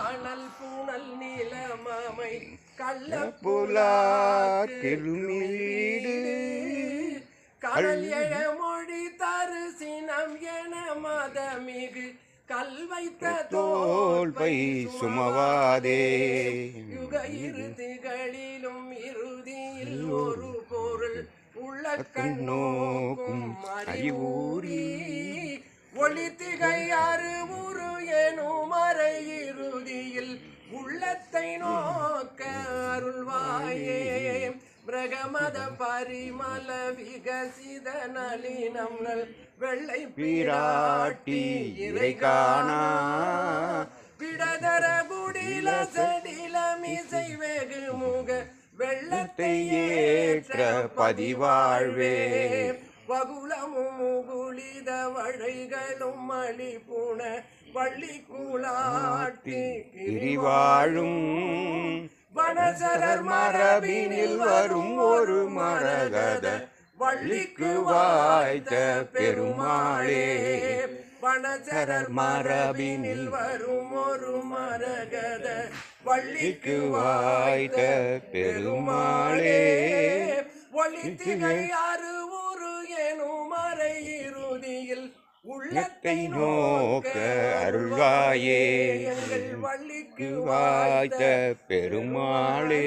மணல் புனல் நிலமாமை கள்ளப்புலார் திருமீடு கடல் எழ மொழி தரு சினம் என மதமிகு கல் வைத்த தோல்பை சுமவாதே யுக இறுதிகளிலும் இறுதியில் ஒரு பொருள் உள்ள கண்ணோக்கும் அறிவூரி ஒளி திகை அருவுரு எனும் மறை இறுதியில் உள்ளத்தை நோக்க அருள்வாயே பிரகமத பரிமள விகசித நளினம் நல் வெள்ளை பிராட்டி இறை காணா பிடதர குடில செடிலமிசை வெகு முக வெள்ளத்தை ஏற்ற பதிவாழ்வே வகுளமும் முகுளித வழைகளும் மலிபுண வள்ளி கூலாட்டி கிரிவாழும் வனசரர் மரபினில் வரும் ஒரு மரகத வள்ளிக்கு வாய்த்த பெருமாளே வனசரர் மரபினில் வரும் ஒரு மரகத வள்ளிக்கு வாய்த்த பெருமாளே ஒளி திகை அருவுரு எனும் மறை இறுதியில் உள்ளத்தை நோக்க அருள்வாயே எங்கள் வள்ளிக்கு வாய்த்த பெருமாளே.